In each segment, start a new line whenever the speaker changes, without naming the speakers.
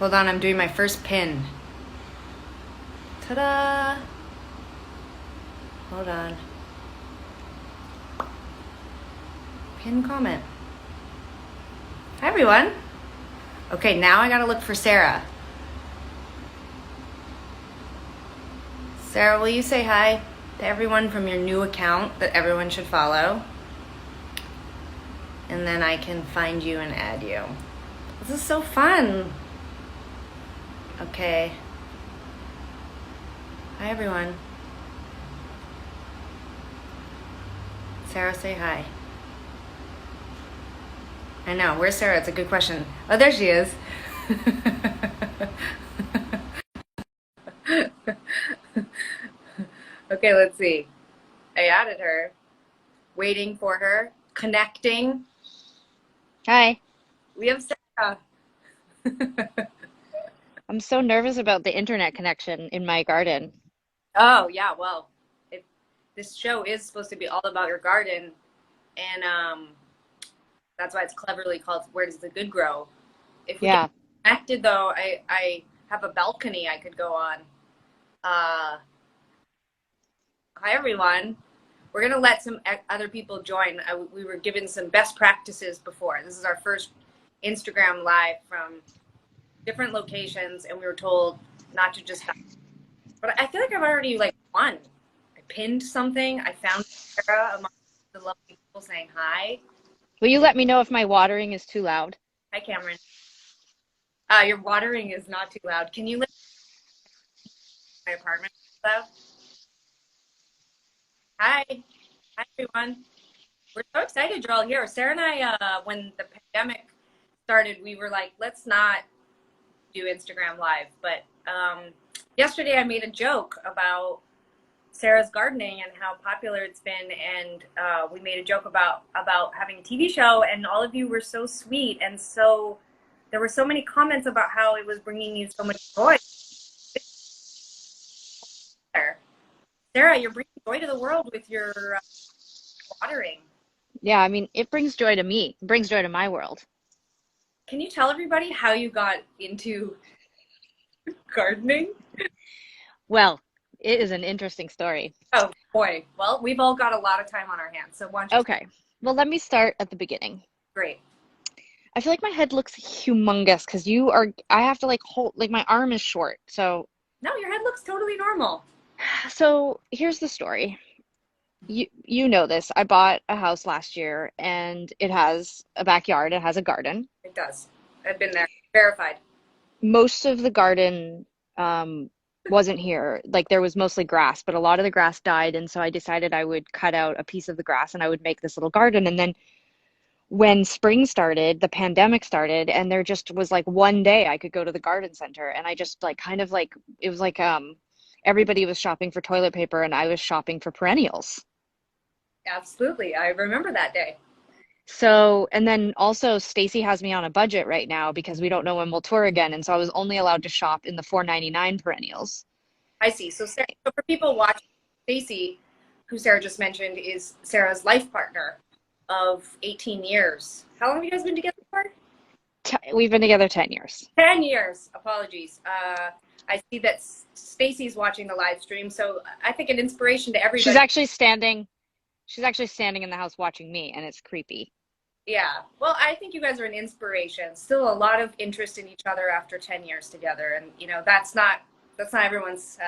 Hold on, I'm doing my first pin. Ta-da! Hold on. Pin comment. Hi, everyone. Okay, now I gotta look for Sara. Sara, will you say hi to everyone from your new account that everyone should follow? And then I can find you and add you. This is so fun. Okay. Hi, everyone. Sara, say hi. I know. Where's Sara? It's a good question. Oh, there she is. Okay, let's see. I added her. Waiting for her. Connecting.
Hi.
We have Sara.
I'm so nervous about the internet connection in my garden.
Oh, yeah. Well, it, this show is supposed to be all about your garden, and that's why it's cleverly called "Where Does the Good Grow." If we get
Yeah.
connected, though, I have a balcony I could go on. Uh, Hi, everyone. We're gonna let some other people join. We were given some best practices before. This is our first Instagram live from different locations, and we were told not to just. But I feel like I've already like won. I pinned something. I found Sara among the lovely people saying hi.
Will you let me know if my watering is too loud?
Hi, Cameron. Your watering is not too loud. Can you live in my apartment? Hello? Hi. Hi, everyone. We're so excited you're all here. Sara and I, when the pandemic started, we were like, let's not do Instagram Live. But yesterday I made a joke about Sara's gardening and how popular it's been, and we made a joke about having a TV show, and all of you were so sweet, and so there were so many comments about how it was bringing you so much joy. Sara, you're bringing joy to the world with your watering.
Yeah, I mean, it brings joy to me. It brings joy to my world.
Can you tell everybody how you got into gardening?
Well, it is an interesting story.
Oh boy. Well, we've all got a lot of time on our hands, so why don't you?
Okay. Well, let me start at the beginning.
Great.
I feel like my head looks humongous because I have to like hold, like my arm is short.
No, your head looks totally normal.
So here's the story. You know this. I bought a house last year and it has a backyard, it has a garden.
It does. I've been there. Verified.
Most of the garden um, wasn't here. Like there was mostly grass, but a lot of the grass died, and so I decided I would cut out a piece of the grass and I would make this little garden. And then when spring started, the pandemic started, and there just was like one day I could go to the garden center, and I just like kind of like it was like everybody was shopping for toilet paper and I was shopping for perennials.
Absolutely. I remember that day.
So, and then also Stacy has me on a budget right now because we don't know when we'll tour again, and so I was only allowed to shop in the 4.99 perennials.
I see. So, Sara, so for people watching, Stacy, who Sara just mentioned, is Sara's life partner of 18 years. How long have you guys been together for?
We've been together 10 years.
10 years. Apologies. I see that Stacy's watching the live stream, so I think an inspiration to
She's
everybody.
actually standing, she's actually standing in the house watching me, and it's creepy.
Yeah. Well, I think you guys are an inspiration. Still a lot of interest in each other after 10 years together, and that's not everyone's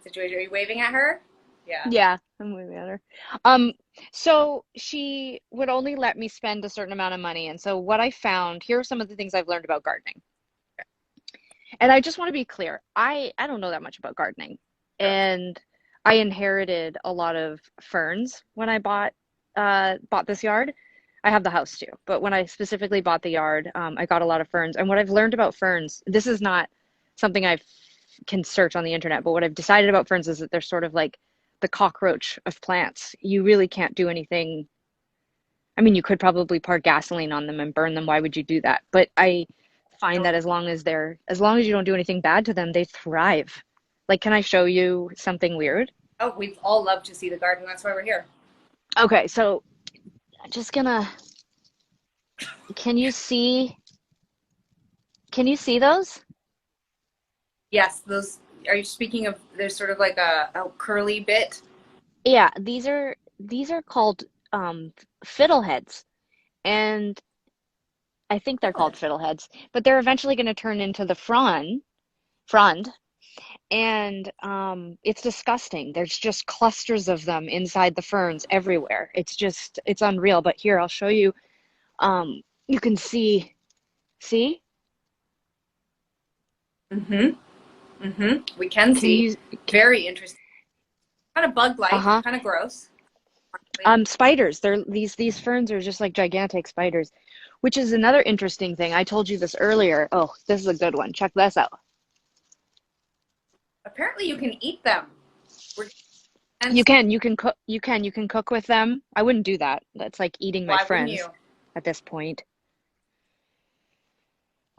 situation. Are you waving at her? Yeah.
Yeah, I'm way better. Um, so she would only let me spend a certain amount of money, and so what I found, here are some of the things I've learned about gardening. And I just want to be clear, I don't know that much about gardening.
Sure.
And I inherited a lot of ferns when I bought this yard. I have the house too, but when I specifically bought the yard, I got a lot of ferns. And what I've learned about ferns, this is not something I can search on the internet, but what I've decided about ferns is that they're sort of like the cockroach of plants. You really can't do anything. I mean, you could probably pour gasoline on them and burn them. Why would you do that? But I find that as long as you don't do anything bad to them, they thrive. Like, can I show you something weird?
Oh, we'd all love to see the garden. That's why we're here.
Okay, so I'm just gonna, can you see, Can you see those?
Yes, those. Are you speaking of? There's sort of like a curly bit.
Yeah, these are called fiddleheads, and I think they're called fiddleheads, but they're eventually going to turn into the frond, and it's disgusting. There's just clusters of them inside the ferns everywhere. It's unreal. But here, I'll show you. You can see?
Mm-hmm. Mm-hmm. We can
Can
see.
you?
Very interesting. Kind of bug-like,
Uh-huh.
kind of gross. Honestly.
Spiders. These ferns are just like gigantic spiders, which is another interesting thing. I told you this earlier. Oh, this is a good one. Check this out.
Apparently, you can eat them. We're and
You can cook with them. I wouldn't do that. That's like eating my
why wouldn't you?
friends at this point.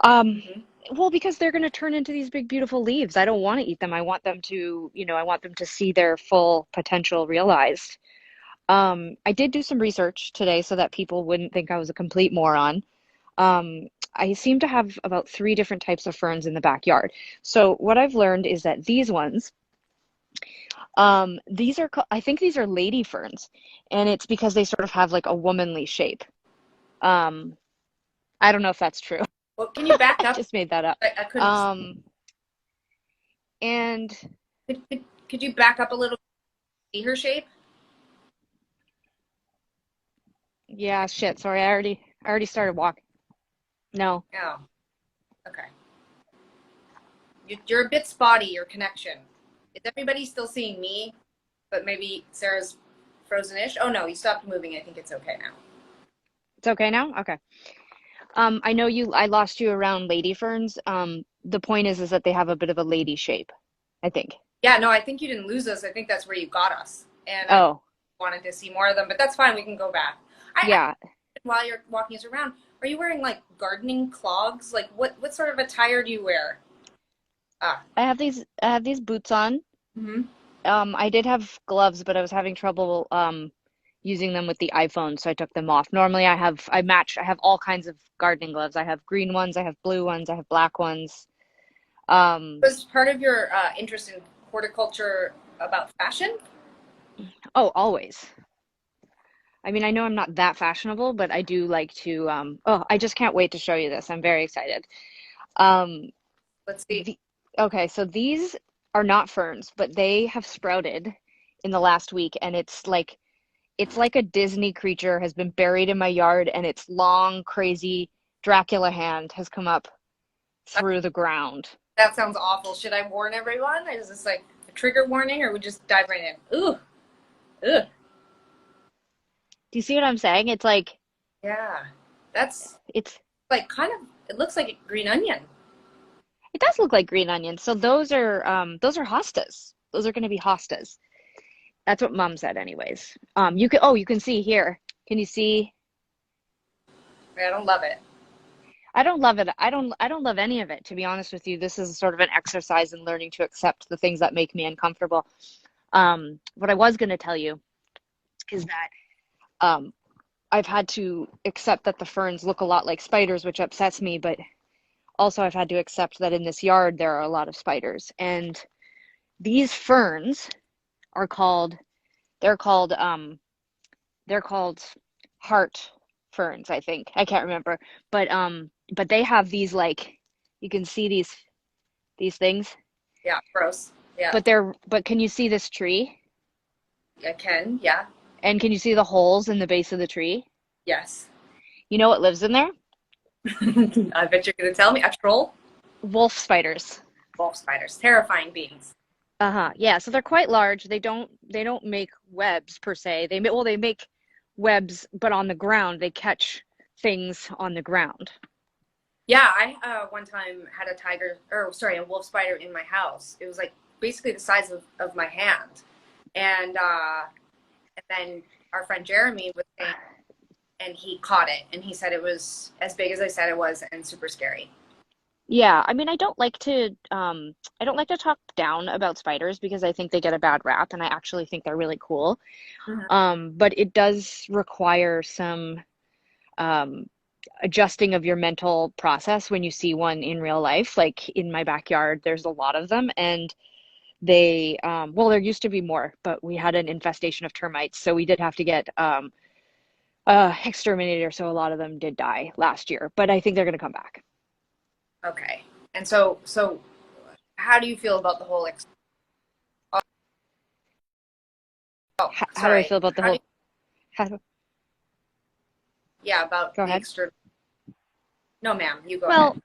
Um,
Mm-hmm.
well, because they're going to turn into these big, beautiful leaves. I don't want to eat them. I want them to, I want them to see their full potential realized. I did do some research today so that people wouldn't think I was a complete moron. I seem to have about three different types of ferns in the backyard. So what I've learned is that these ones, I think these are lady ferns, and it's because they sort of have like a womanly shape. Um, I don't know if that's true.
Well, can you back
I
up?
just made that up.
I couldn't.
Um, and
Could you back up a little? See her shape?
yeah, shit, sorry, I already started walking. No.
Oh, okay. You're a bit spotty. Your connection. Is everybody still seeing me? But maybe Sarah's frozen-ish. Oh no, you stopped moving. I think it's okay now.
It's okay now? Okay. I lost you around lady ferns. The point is that they have a bit of a lady shape, I think.
Yeah, no, I think you didn't lose us. I think that's where you got us, and I
Oh,
wanted to see more of them. But that's fine. We can go back. I
yeah.
while you're walking us around, are you wearing like gardening clogs? Like what sort of attire do you wear? Ah.
I have these boots on.
Mm-hmm.
I did have gloves, but I was having trouble using them with the iPhone, so I took them off. Normally I have all kinds of gardening gloves. I have green ones, I have blue ones, I have black ones. Um,
Was part of your interest in horticulture about fashion?
oh, always. I mean, I know I'm not that fashionable, but I do like to oh, I just can't wait to show you this. I'm very excited. Um,
Let's see.
the Okay, so these are not ferns, but they have sprouted in the last week, and it's like a Disney creature has been buried in my yard, and its long, crazy Dracula hand has come up
That,
through the ground.
that sounds awful. Should I warn everyone? Is this like a trigger warning, or we just dive right in? Ooh, ugh.
Do you see what I'm saying? It's like
Yeah, that's
it's
like kind of. It looks like a green onion.
it does look like green onions. So those are hostas. Those are going to be hostas. That's what Mom said, anyways. You can see here. Can you see?
I don't love it.
I don't love it. I don't love any of it, to be honest with you. This is sort of an exercise in learning to accept the things that make me uncomfortable. What I was going to tell you is that um, I've had to accept that the ferns look a lot like spiders, which upsets me, but also I've had to accept that in this yard there are a lot of spiders. And these ferns are called they're called they're called heart ferns, I think. I can't remember. But they have these, like, you can see these things.
Yeah, gross. Yeah,
But can you see this tree?
I can. Yeah,
And can you see the holes in the base of the tree?
yes.
You know what lives in there?
I bet you're gonna tell me a troll.
Wolf spiders.
Wolf spiders, terrifying beings.
Uh-huh. Yeah, so they're quite large. They don't make webs per se. They make webs, but on the ground. They catch things on the ground.
Yeah, I one time had a wolf spider in my house. It was like basically the size of my hand, and then our friend Jeremy was saying, and he caught it, and he said it was as big as I said it was, and super scary.
Yeah, I mean, I don't like to talk down about spiders because I think they get a bad rap, and I actually think they're really cool.
Mhm.
But it does require some um adjusting of your mental process when you see one in real life. Like in my backyard, there's a lot of them, and they, well, there used to be more, but we had an infestation of termites, so we did have to get exterminator. So a lot of them did die last year, but I think they're going to come back.
Okay. And so how do you feel about the whole oh,
How do I
sorry.
feel about the
How do
whole?
you,
How,
yeah, about
go
the
ahead.
extra No, ma'am, you go ahead.
Well,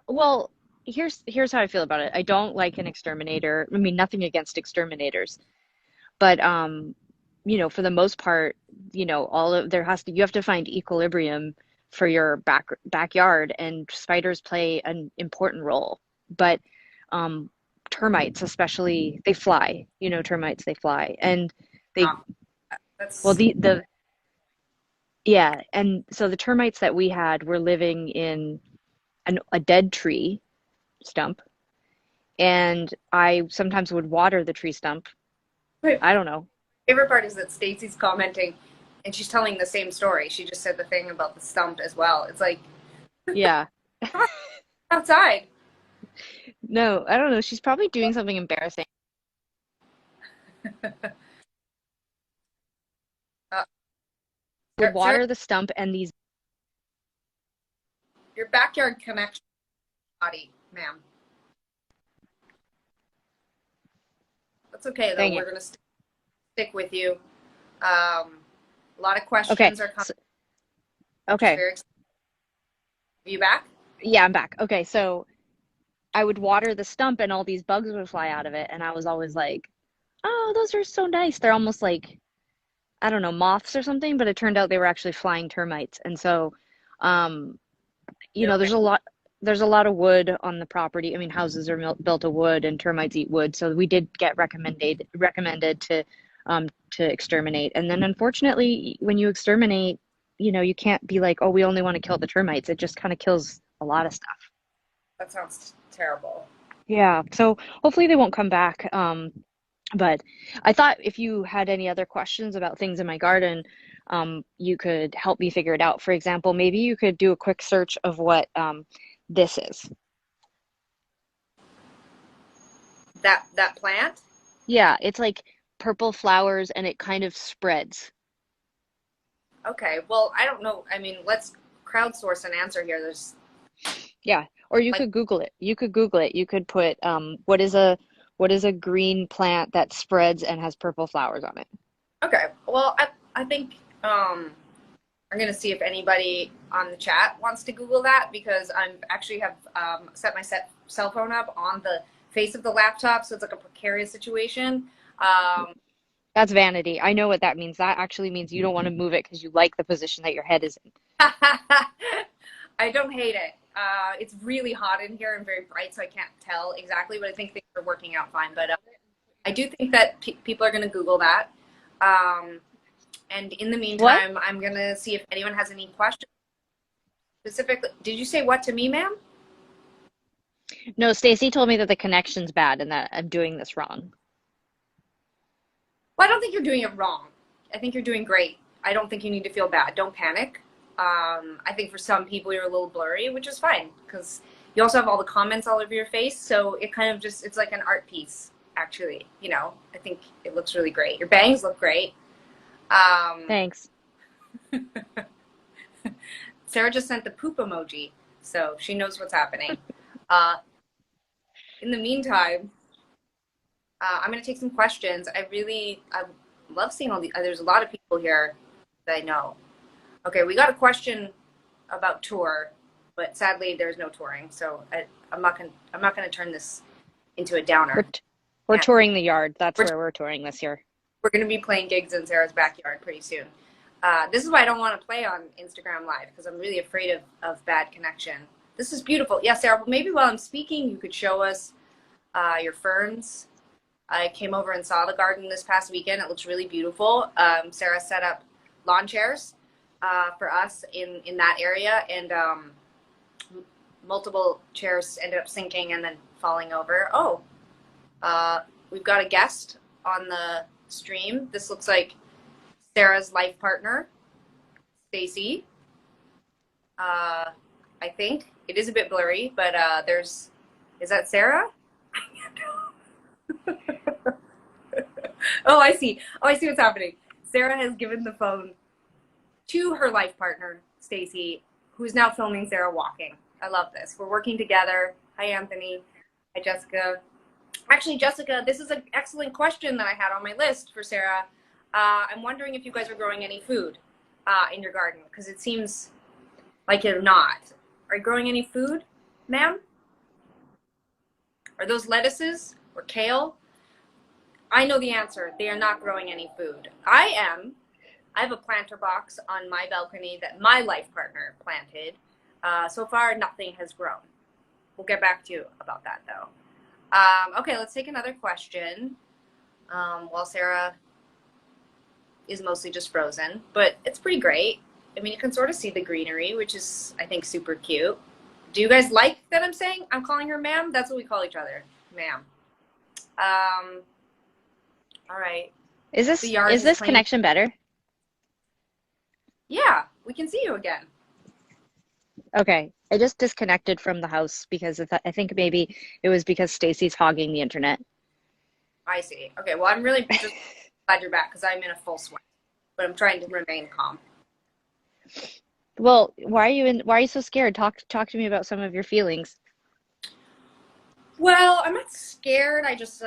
well, here's how I feel about it. I don't like an exterminator. I mean, nothing against exterminators, but for the most part, all of there has to you have to find equilibrium for your backyard, and spiders play an important role. But um, termites, especially, they fly. Termites, they fly, and they
Um,
well,
that's
the yeah, and so the termites that we had were living in a dead tree stump, and I sometimes would water the tree stump.
my
I don't know.
favorite part is that Stacy's commenting and she's telling the same story. She just said the thing about the stump as well. It's like
Yeah.
outside.
No, I don't know. She's probably doing something embarrassing.
Uh,
Would
Sarah,
water the stump and these,
your backyard connection body, ma'am. That's okay though.
dang
We're
it.
gonna stick with you. Um, a lot of
Okay.
questions are coming,
So,
which is
okay.
very exciting. Are you back?
Yeah, I'm back. Okay, so I would water the stump and all these bugs would fly out of it, and I was always like, "Oh, those are so nice." They're almost like, I don't know, moths or something, but it turned out they were actually flying termites. And so, um,
They're like,
there's a lot of wood on the property. I mean, houses are built of wood and termites eat wood, so we did get recommended to exterminate. And then unfortunately, when you exterminate, you can't be like, oh, we only want to kill the termites. It just kind of kills a lot of stuff.
that sounds terrible.
Yeah, so hopefully they won't come back. But I thought if you had any other questions about things in my garden, you could help me figure it out. For example, maybe you could do a quick search of what this is.
That plant?
Yeah, it's like purple flowers and it kind of spreads.
Okay. Well, I don't know. I mean, let's crowdsource an answer here. There's
Yeah, or you
like
could Google it. You could Google it. You could put what is a green plant that spreads and has purple flowers on it.
okay. Well, I think I'm gonna see if anybody on the chat wants to Google that because I'm actually have set my cell phone up on the face of the laptop, so it's like a precarious situation. Um,
That's vanity. I know what that means. That actually means you don't want to move it because you like the position that your head is in.
I don't hate it. It's really hot in here and very bright, so I can't tell exactly, but I think things are working out fine. But I do think that people are going to Google that. Um, and in the
What?
meantime, I'm going to see if anyone has any questions. Specifically, did you say what to me, ma'am?
No, Stacy told me that the connection's bad and that I'm doing this wrong.
Well, I don't think you're doing it wrong. I think you're doing great. I don't think you need to feel bad. Don't panic. I think for some people you're a little blurry, which is fine because you also have all the comments all over your face. So it kind of just, it's like an art piece, actually. I think it looks really great. Your bangs look great. Um,
Thanks.
Sara just sent the poop emoji, so she knows what's happening. Uh, in the meantime, I'm going to take some questions. I love seeing all the, there's a lot of people here that I know. Okay, we got a question about tour, but sadly there's no touring, so I'm not gonna turn this into a
We're
downer.
t- we're
And
touring the yard. That's
we're
where we're touring this year.
we're gonna be playing gigs in Sarah's backyard pretty soon. This is why I don't want to play on Instagram Live because I'm really afraid of bad connection. This is beautiful. Yeah, Sarah. Well, maybe while I'm speaking, you could show us your ferns. I came over and saw the garden this past weekend. It looks really beautiful. Sarah set up lawn chairs for us in that area, and multiple chairs ended up sinking and then falling over. Oh, we've got a guest on the stream. This looks like Sarah's life partner, Stacy. Uh, I think it is a bit blurry, but is that Sara? Oh, I see. Oh, I see what's happening. Sara has given the phone to her life partner, Stacy, who's now filming Sara walking. I love this. We're working together. Hi, Anthony. Hi, Jessica. Actually, Jessica, this is an excellent question that I had on my list for Sara. I'm wondering if you guys are growing any food in your garden, because it seems like you're not. Are you growing any food, ma'am? Are those lettuces or kale? I know the answer. They are not growing any food. I am. I have a planter box on my balcony that my life partner planted. So far, nothing has grown. We'll get back to you about that, though. Okay, let's take another question. While Sara is mostly just frozen, but it's pretty great. I mean, you can sort of see the greenery, which is, I think, super cute. Do you guys like that I'm calling her ma'am? That's what we call each other, ma'am. Um, all right.
Is
The
this
yard
is
is
this
clean.
connection better?
Yeah, we can see you again.
Okay. I just disconnected from the house because I think maybe it was because Stacy's hogging the internet.
I see. Okay, well, I'm really just glad you're back because I'm in a full sweat, but I'm trying to remain calm.
Well, why are you so scared? Talk to me about some of your feelings.
Well, I'm not scared. I just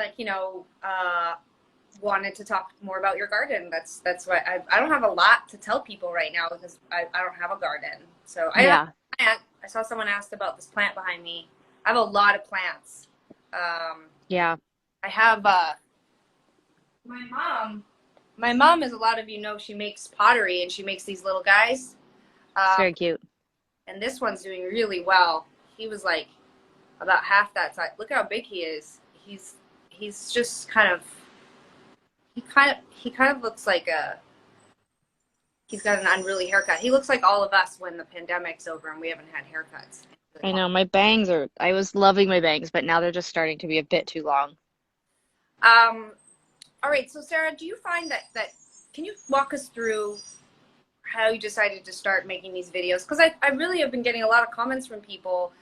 wanted to talk more about your garden. That's what I don't have a lot to tell people right now because I don't have a garden. So I have
Yeah.
a plant. I saw someone asked about this plant behind me. I have a lot of plants.
Yeah.
I have my mom. My mom, as a lot of you know, she makes pottery and she makes these little guys.
It's
Um,
very cute.
and this one's doing really well. He was like about half that size. Look how big he is. He's just he kind of looks like a he's got an unruly haircut. He looks like all of us when the pandemic's over and we haven't had haircuts.
I know I was loving my bangs, but now they're just starting to be a bit too long.
Um, all right. So Sara, do you find that can you walk us through how you decided to start making these videos? Because I really have been getting a lot of comments from people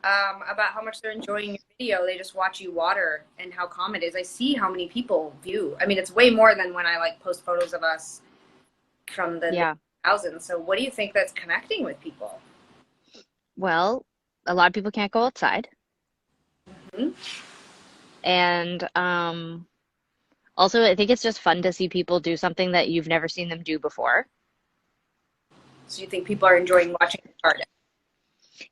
about how much they're enjoying your video. They just watch you water and how calm it is. I see how many people view. I mean, it's way more than when I like post photos of us from the
Yeah.
thousands. So what do you think that's connecting with people?
Well, a lot of people can't go outside.
Hmm.
And also I think it's just fun to see people do something that you've never seen them do before.
So you think people are enjoying watching the garden?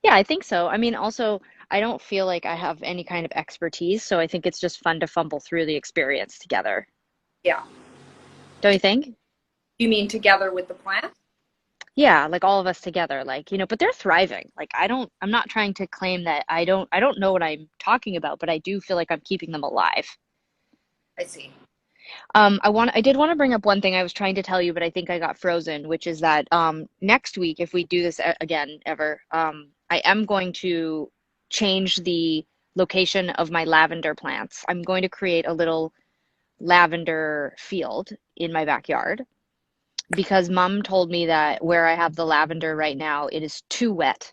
Yeah, I think so. I mean, also, I don't feel like I have any kind of expertise, so I think it's just fun to fumble through the experience together.
Yeah.
Don't you think?
You mean together with the plant?
Yeah, like all of us together, like, but they're thriving. Like I'm not trying to claim that I don't know what I'm talking about, but I do feel like I'm keeping them alive.
I see.
I did want to bring up one thing I was trying to tell you, but I think I got frozen, which is that next week, if we do this again ever, I am going to change the location of my lavender plants. I'm going to create a little lavender field in my backyard because mom told me that where I have the lavender right now, it is too wet.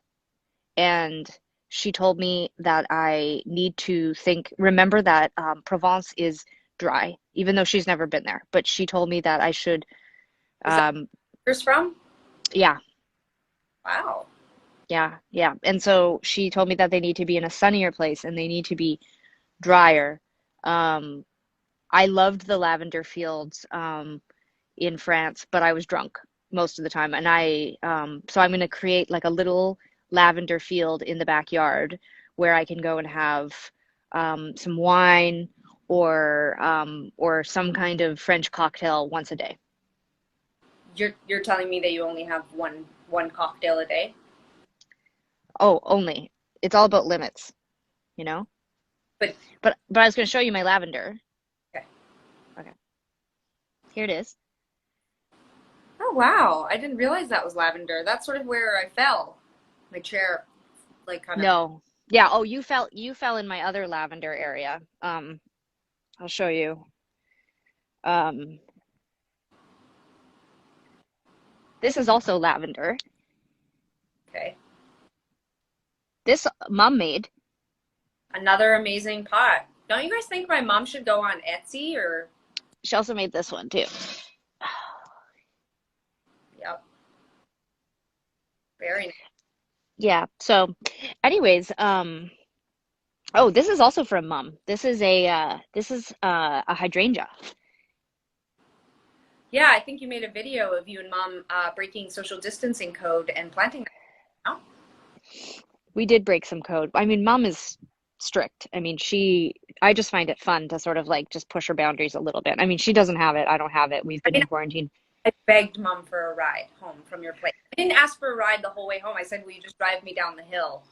And she told me that I need to remember that Provence is dry, even though she's never been there. But she told me that I should,
Is that
um,
where yours from?
yeah,
Wow.
yeah. And so she told me that they need to be in a sunnier place and they need to be drier. Um, I loved the lavender fields in France, but I was drunk most of the time. And so I'm going to create like a little lavender field in the backyard where I can go and have some wine or some kind of French cocktail once a day.
You're telling me that you only have one cocktail a day?
Oh, only. It's all about limits, you know?
But
But I was going to show you my lavender.
okay.
Okay, here it is.
Oh wow. I didn't realize that was lavender. That's sort of where I fell. My chair like kind of
No. Yeah, oh, you fell in my other lavender area. I'll show you. Um, this is also lavender.
Okay.
This mom made.
Another amazing pot. Don't you guys think my mom should go on Etsy or?
She also made this one too.
Yep. Very nice.
Yeah. So, anyways, oh, this is also from mom. This is a hydrangea.
Yeah, I think you made a video of you and mom breaking social distancing code and planting that now.
We did break some code. I mean, mom is strict. I mean, I just find it fun to sort of like just push her boundaries a little bit. I mean, she doesn't have it. I don't have it. We've
I
been
mean,
in quarantine.
I begged mom for a ride home from your place. I didn't ask for a ride the whole way home. I said, will you just drive me down the hill?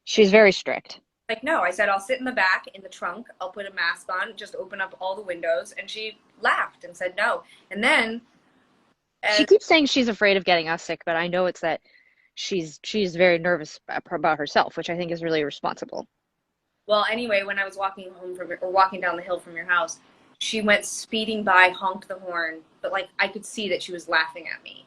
She's very strict.
Like, no. I said, I'll sit in the back in the trunk. I'll put a mask on, just open up all the windows. And she laughed and said no. And then,
She
as
keeps saying she's afraid of getting us sick, but I know it's that she's very nervous about herself, which I think is really irresponsible.
well, anyway, when I was walking home from or walking down the hill from your house, she went speeding by, honked the horn, but like I could see that she was laughing at me.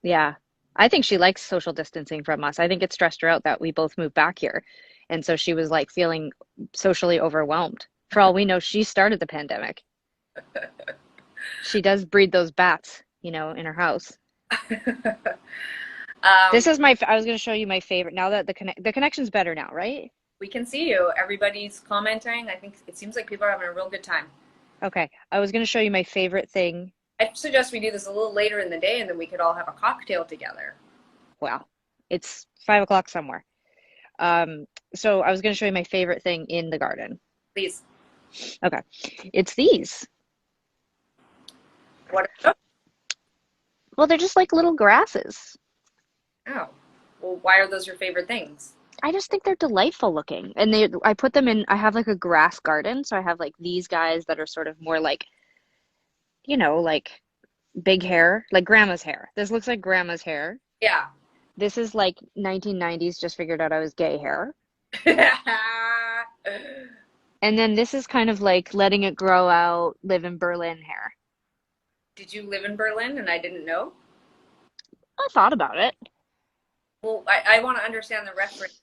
Yeah. I think she likes social distancing from us. I think it stressed her out that we both moved back here. And so she was like feeling socially overwhelmed. For all we know, she started the pandemic. She does breed those bats, in her house.
um,
This is I was going to show you my favorite now that the connection's better now, right?
we can see you. Everybody's commenting. I think it seems like people are having a real good time.
Okay. I was going to show you my favorite thing.
I suggest we do this a little later in the day, and then we could all have a cocktail together.
Wow. It's 5 o'clock somewhere. So I was going to show you my favorite thing in the garden.
Please.
Okay. It's these.
What? Oh,
Well, they're just like little grasses.
oh. Well, why are those your favorite things?
I just think they're delightful looking. And I put them in, I have like a grass garden. So I have like these guys that are sort of more like, like big hair, like grandma's hair. This looks like grandma's hair.
Yeah.
This is like 1990s, just figured out I was gay hair. And then this is kind of like letting it grow out, live in Berlin hair.
Did you live in Berlin and I didn't know?
I thought about it.
Well, I want to understand the reference.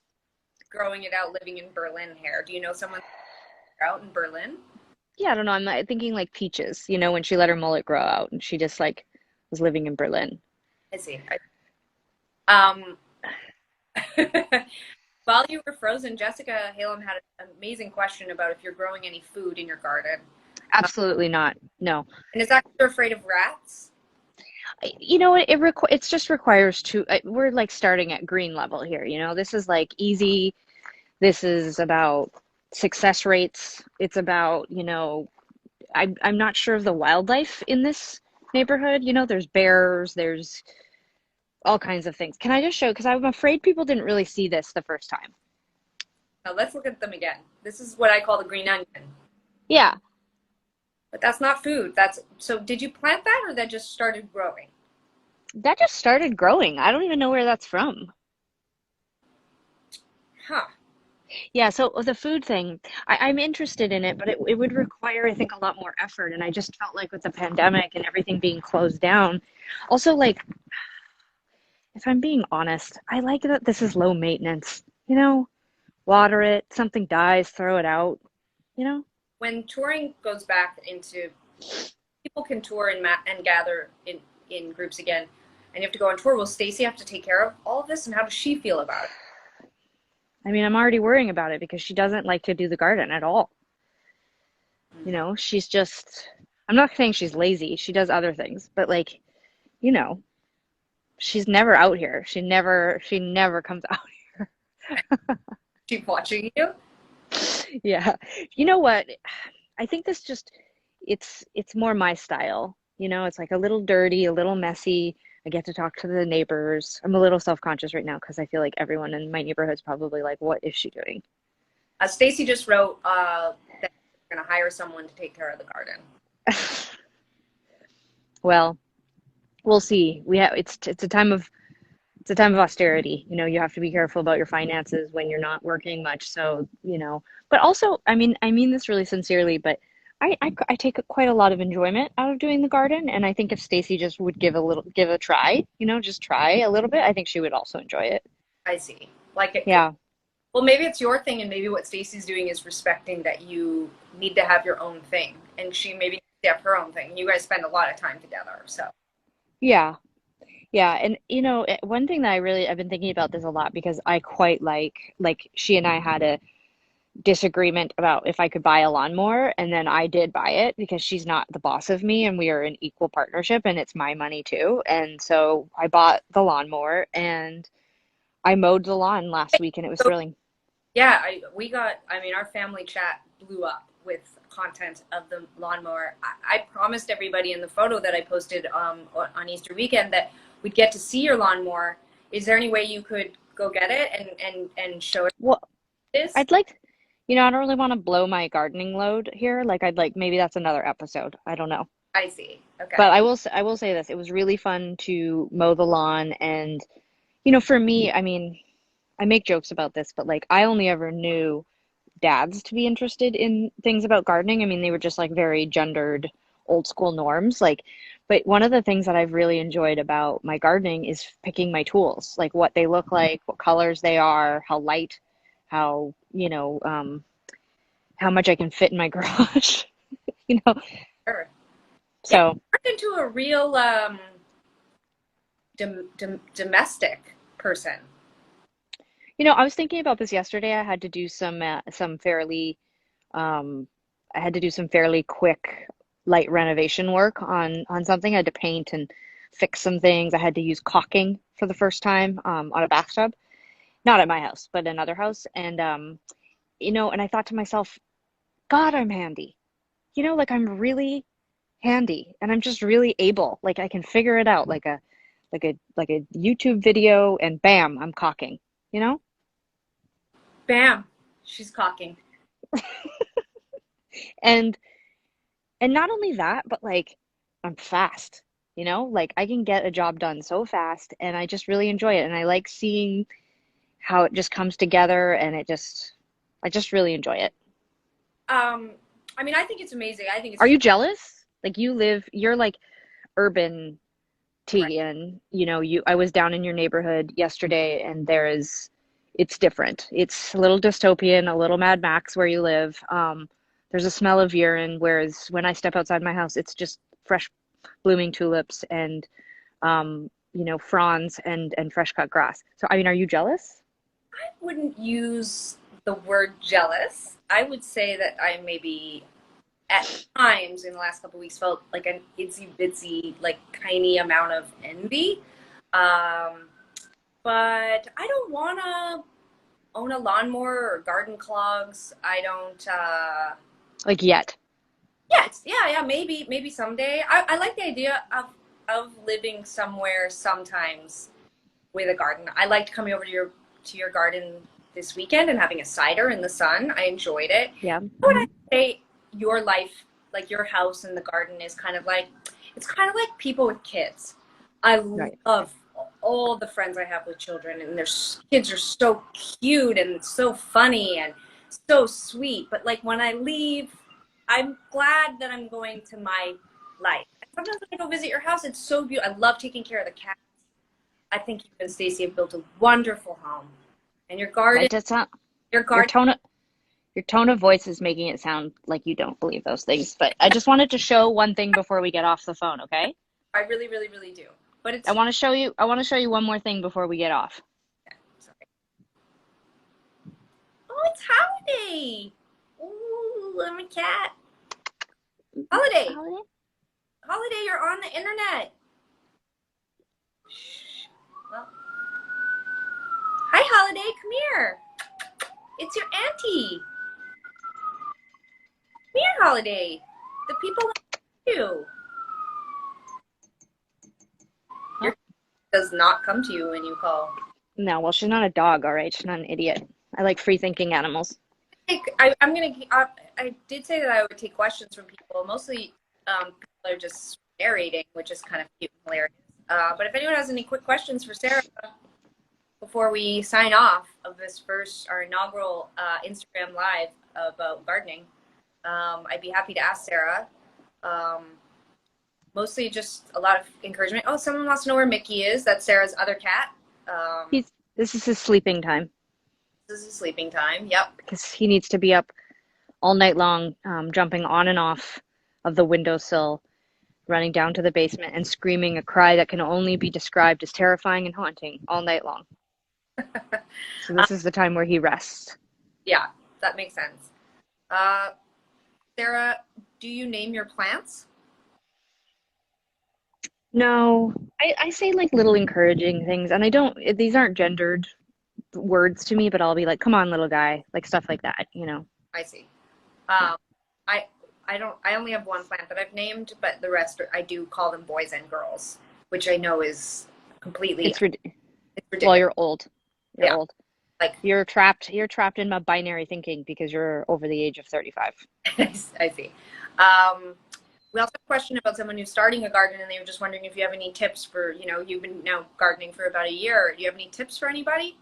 Growing it out, living in Berlin hair. Do you know someone out in Berlin?
Yeah, I don't know. I'm not thinking like Peaches, when she let her mullet grow out and she just like was living in Berlin.
I see. Um, while you were frozen, Jessica Halem had an amazing question about if you're growing any food in your garden.
Absolutely not. No.
And is that 'cause you're afraid of rats?
It's just requires we're like starting at green level here, This is like easy. This is about success rates. It's about, I'm not sure of the wildlife in this neighborhood. There's bears, there's all kinds of things. Can I just show? Because I'm afraid people didn't really see this the first time.
Now let's look at them again. This is what I call the green onion.
Yeah,
But that's not food. So did you plant that or that just started growing?
that just started growing. I don't even know where that's from.
Huh.
Yeah, so the food thing, I'm interested in it, but it would require, I think, a lot more effort. And I just felt like with the pandemic and everything being closed down, also, like, if I'm being honest, I like that this is low maintenance. Water it, something dies, throw it out, you know?
When touring goes back into people can tour and gather in groups again, and you have to go on tour. Will Stacy have to take care of all of this, and how does she feel about it?
I mean, I'm already worrying about it because she doesn't like to do the garden at all. She's just, I'm not saying she's lazy. She does other things, but like, you know, she's never out here. She never comes out here.
She's watching you.
Yeah. You know what? I think this just it's more my style. It's like a little dirty, a little messy. I get to talk to the neighbors. I'm a little self-conscious right now because I feel like everyone in my neighborhood's probably like, what is she doing?
Stacy just wrote that we're going to hire someone to take care of the garden.
Well, we'll see. It's a time of austerity. You have to be careful about your finances when you're not working much. So, but also, I mean this really sincerely, but I take quite a lot of enjoyment out of doing the garden, and I think if Stacy just would give a try, just try a little bit, I think she would also enjoy it.
I see. Like it could,
Yeah.
well, maybe it's your thing, and maybe what Stacy's doing is respecting that you need to have your own thing, and she maybe needs to have her own thing. You guys spend a lot of time together, so
Yeah. Yeah, and one thing that I've been thinking about this a lot because I quite like she and I had a disagreement about if I could buy a lawnmower, and then I did buy it because she's not the boss of me and we are in equal partnership and it's my money too. And so I bought the lawnmower and I mowed the lawn last week and it was
so
thrilling.
yeah, I mean, our family chat blew up with content of the lawnmower. I promised everybody in the photo that I posted on Easter weekend that we'd get to see your lawnmower. Is there any way you could go get it and show it
Well,
this?
I'd like, I don't really want to blow my gardening load here. Like I'd like maybe that's another episode. I don't know.
I see. Okay.
But I will say this. It was really fun to mow the lawn and for me, I mean, I make jokes about this, but like I only ever knew dads to be interested in things about gardening. I mean, they were just like very gendered old school norms. Like, but one of the things that I've really enjoyed about my gardening is picking my tools, like what they look like, what colors they are, how light, how, how much I can fit in my garage, you know.
Sure. Yeah,
So,
turned into a real domestic person.
I was thinking about this yesterday. I had to do some fairly Um, I had to do some fairly quick, light renovation work on something. I had to paint and fix some things. I had to use caulking for the first time on a bathtub, not at my house, but another house. And and I thought to myself, God, I'm handy. Like I'm really handy, and I'm just really able. Like I can figure it out, like a YouTube video, and bam, I'm caulking. You know?
Bam, she's cocking.
And And not only that, but like I'm fast, like I can get a job done so fast and I just really enjoy it. And I like seeing how it just comes together and I just really enjoy it.
Um, I mean, I think it's amazing. I think it's
Are you jealous? Like you're like urban
right.
Tegan, I was down in your neighborhood yesterday and it's different. It's a little dystopian, a little Mad Max where you live. There's a smell of urine, whereas when I step outside my house, it's just fresh blooming tulips and fronds and fresh cut grass. So I mean, are you jealous?
I wouldn't use the word jealous. I would say that I maybe at times in the last couple of weeks felt like an itsy bitsy, like tiny amount of envy. Um, but I don't want to own a lawnmower or garden clogs. I don't.
Like yet?
Yeah, yeah. Maybe someday. I like the idea of living somewhere sometimes with a garden. I liked coming over to your garden this weekend and having a cider in the sun. I enjoyed it.
Yeah.
What would I say your life, like your house and the garden, is kind of like? It's kind of like people with kids. I
Right.
love all the friends I have with children, and their kids are so cute and so funny and so sweet. But like when I leave, I'm glad that I'm going to my life. And sometimes when I go visit your house, it's so beautiful. I love taking care of the cats. I think you and Stacey have built a wonderful home. And
That just sound
your
your
garden,
your tone of voice is making it sound like you don't believe those things. But I just wanted to show one thing before we get off the phone, okay?
I really, really, really do. But
I
it's
want to show you one more thing before we get off.
sorry. Oh, it's holiday. Ooh, I'm a cat. Holiday,
Holiday?
holiday. You're on the internet. Shh. Well, hi, holiday. Come here. It's your auntie. Come here, holiday. The people want you.
Oh,
Your does not come to you when you call.
no, well, she's not a dog, all right? She's not an idiot. I like free thinking animals.
I'm gonna. I did say that I would take questions from people. Mostly, people are just narrating, which is kind of cute and hilarious. But if anyone has any quick questions for Sarah before we sign off of this our inaugural Instagram live about gardening, I'd be happy to ask Sara. Um, Mostly just a lot of encouragement. Oh, someone wants to know where Mickey is. That's Sarah's other cat. Um,
This is his sleeping time
this is sleeping time. Yep.
because he needs to be up all night long, jumping on and off of the windowsill, running down to the basement, and screaming a cry that can only be described as terrifying and haunting all night long. So
Um,
this is the time where he rests.
yeah, that makes sense. Uh, Sara, do you name your plants?
No, I say like little encouraging things, and I don't, these aren't gendered words to me, but I'll be like, come on, little guy, like stuff like that, you know?
I see.
Yeah.
Um, I I don't. I only have one plant that I've named, but the rest I do call them boys and girls, which I know is completely
It's, rid-
it's
well,
ridiculous.
you're old. You're
Yeah,
old.
like
You're trapped in my binary thinking because you're over the age of 35.
I see. Um, we also have a question about someone who's starting a garden, and they were just wondering if you have any tips for you've been now gardening for about a year. Do you have any tips for anybody?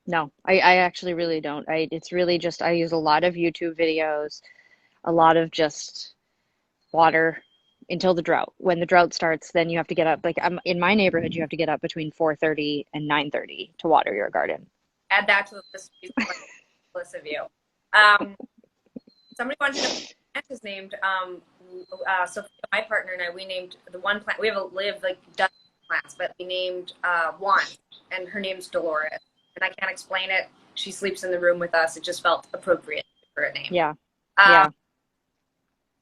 No, I actually really don't. It's really just, I use a lot of YouTube videos, a lot of just water until the drought. When the drought starts, then you have to get up. Like in my neighborhood, you have to get up between 4:30 and 9:30 to water your garden.
Add that to the list of you. Um, Somebody wanted to know what the plant is named. So my partner and I, we named the one plant. We have like dozens of plants, but we named one, and her name's Dolores. And I can't explain it. She sleeps in the room with us. It just felt appropriate for a name.
Yeah,
Um,
yeah.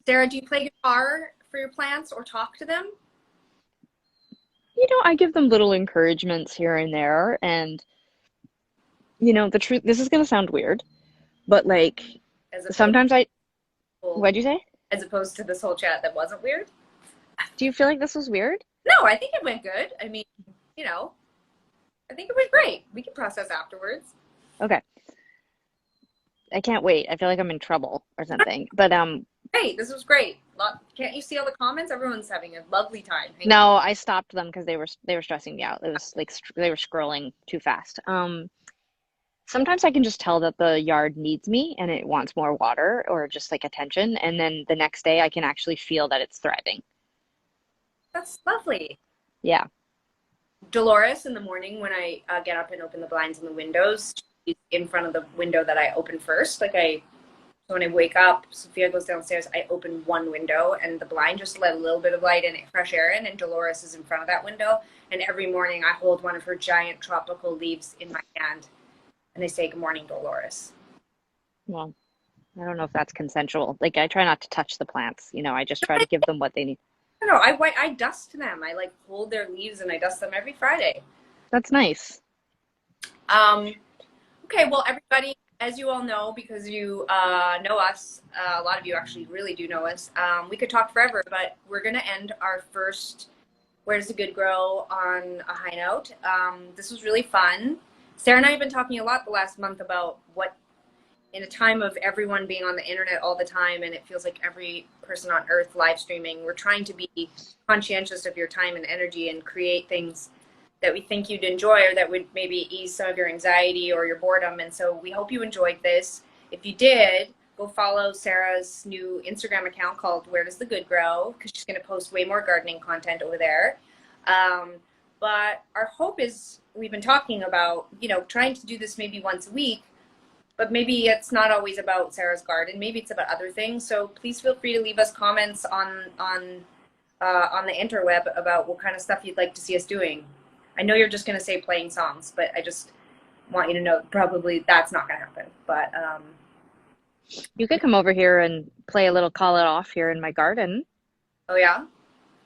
Sara, do you play guitar for your plants or talk to them
I give them little encouragements here and there, and the truth, this is gonna sound weird, but like
as opposed
sometimes I,
to,
what'd you say?
as opposed to this whole chat that wasn't weird?
Do you feel like this was weird?
No, I think it went good. I mean, you know, I think it went great. We can process afterwards.
Okay. I can't wait. I feel like I'm in trouble or something. But
Great. This was great. Can't you see all the comments? Everyone's having a lovely time.
no, I stopped them because they were stressing me out. It was like they were scrolling too fast. Sometimes I can just tell that the yard needs me and it wants more water or just like attention, and then the next day I can actually feel that it's thriving.
That's lovely.
Yeah.
Dolores, in the morning when I get up and open the blinds and the windows, she's in front of the window that I open first. So when I wake up, Sophia goes downstairs, I open one window and the blind just to let a little bit of light and fresh air in, and Dolores is in front of that window. And every morning I hold one of her giant tropical leaves in my hand and I say, "Good morning, Dolores."
Well, I don't know if that's consensual. Like I try not to touch the plants. I just try to give them what they need.
I don't know. I dust them. I like hold their leaves and I dust them every Friday.
That's nice.
Um, okay, well, everybody, as you all know, because you know us, a lot of you actually really do know us. We could talk forever, but we're gonna end our first "Where Does the Good Grow" on a high note. This was really fun. Sara and I have been talking a lot the last month about what, in a time of everyone being on the internet all the time, and it feels like every person on earth live streaming, we're trying to be conscientious of your time and energy and create things that we think you'd enjoy or that would maybe ease some of your anxiety or your boredom. And so we hope you enjoyed this. If you did, go follow Sara's new Instagram account called "Where Does the Good Grow," because she's going to post way more gardening content over there. But our hope is, we've been talking about, trying to do this maybe once a week, but maybe it's not always about Sara's garden. Maybe it's about other things. So please feel free to leave us comments on the interweb about what kind of stuff you'd like to see us doing. I know you're just going to say playing songs, but I just want you to know probably that's not going to happen. But
You could come over here and play a little call it off here in my garden.
oh yeah,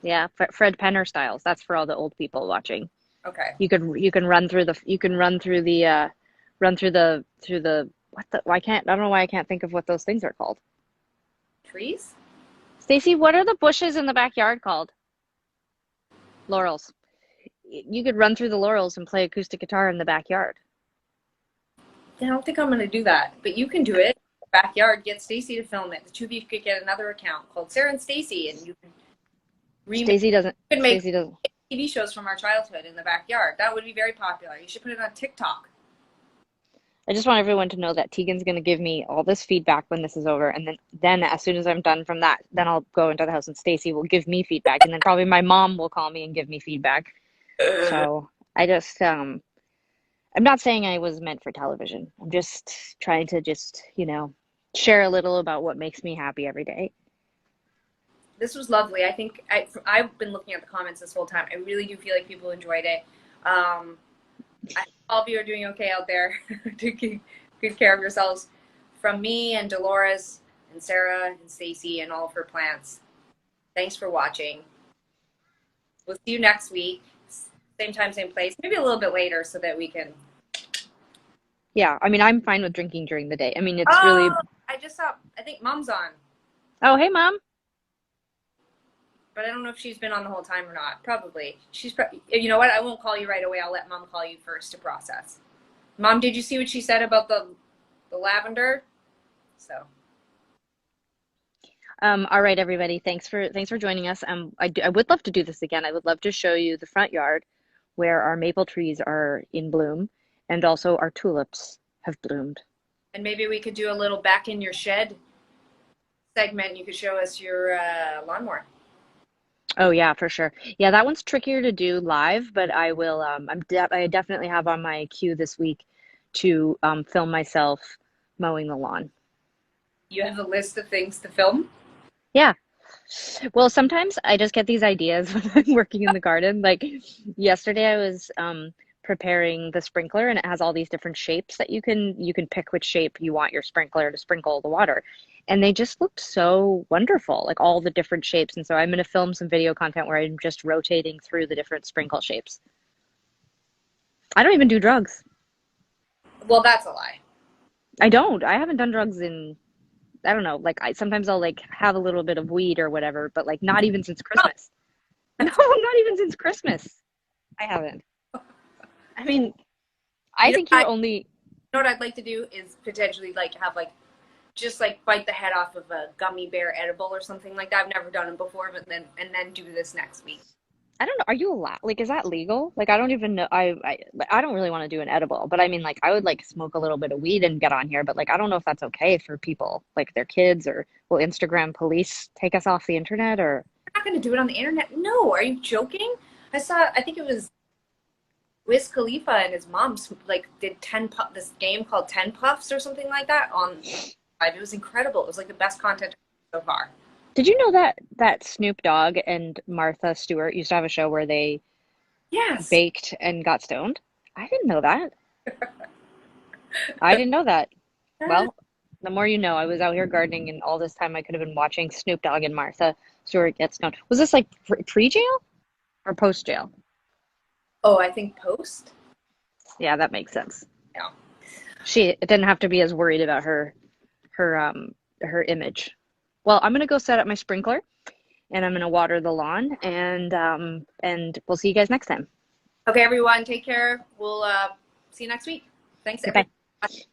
Yeah, Fred Penner styles. That's for all the old people watching.
okay.
You can run through the what the I don't know why I can't think of what those things are called.
Trees?
Stacy, what are the bushes in the backyard called? Laurels. You could run through the laurels and play acoustic guitar in the backyard.
I don't think I'm going to do that, but you can do it. Backyard, get Stacy to film it. The two of you could get another account called Sara and Stacy, and you can
Stacy doesn't.
make
Stacy doesn't.
TV shows from our childhood in the backyard. That would be very popular. You should put it on TikTok.
I just want everyone to know that Tegan's going to give me all this feedback when this is over, and then as soon as I'm done from that, then I'll go into the house and Stacy will give me feedback, and then probably my mom will call me and give me feedback. So I just I'm not saying I was meant for television. I'm just trying to just, share a little about what makes me happy every day.
This was lovely. I think I've been looking at the comments this whole time. I really do feel like people enjoyed it. I hope all of you are doing okay out there. Taking good care of yourselves. From me and Dolores and Sara and Stacy and all of her plants. Thanks for watching. We'll see you next week. Same time, same place. Maybe a little bit later so that we can.
Yeah, I mean, I'm fine with drinking during the day. I mean, it's
Oh,
really.
I just saw. I think Mom's on,
Oh, hey, Mom.
but I don't know if she's been on the whole time or not. Probably. You know what? I won't call you right away. I'll let Mom call you first to process. Mom, did you see what she said about the lavender? So.
All right, everybody. Thanks for joining us. I would love to do this again. I would love to show you the front yard where our maple trees are in bloom and also our tulips have bloomed.
And maybe we could do a little back in your shed segment. You could show us your lawnmower.
Oh yeah, for sure. Yeah, that one's trickier to do live, but I will I definitely have on my queue this week to film myself mowing the lawn.
You have a list of things to film?
Yeah. Well, sometimes I just get these ideas when I'm working in the garden. Like yesterday I was preparing the sprinkler and it has all these different shapes that you can pick which shape you want your sprinkler to sprinkle the water. And they just looked so wonderful, like all the different shapes. And so I'm going to film some video content where I'm just rotating through the different sprinkle shapes. I don't even do drugs.
Well, that's a lie.
I don't. I haven't done drugs in I don't know, like I sometimes I'll like have a little bit of weed or whatever, but like not even since
Oh,
Christmas. No, not even since Christmas. I haven't. I mean, I
you know,
think
I,
you're
you
only.
know what I'd like to do is potentially like have like just like bite the head off of a gummy bear edible or something like that. I've never done it before, but then do this next week.
I don't know. Are you allowed? Like, is that legal? Like, I don't even know. I don't really want to do an edible, but I mean, like, I would like smoke a little bit of weed and get on here, but like, I don't know if that's okay for people, like their kids, or will Instagram police take us off the internet, or
I'm not going to do it on the internet. No, are you joking? I think it was Wiz Khalifa and his mom like did this game called 10 Puffs or something like that on live. It was incredible. It was like the best content so far.
did you know that Snoop Dogg and Martha Stewart used to have a show where they
Yes.
baked and got stoned? I didn't know that. I didn't know that. Well, the more you know. I was out here gardening, and all this time I could have been watching Snoop Dogg and Martha Stewart get stoned. Was this like pre-jail or post-jail?
Oh, I think post.
Yeah, that makes sense.
Yeah.
She didn't have to be as worried about her image. Well, I'm gonna go set up my sprinkler and I'm gonna water the lawn and we'll see you guys next time.
Okay, everyone, take care. We'll see you next week. Thanks,
Goodbye.
everyone.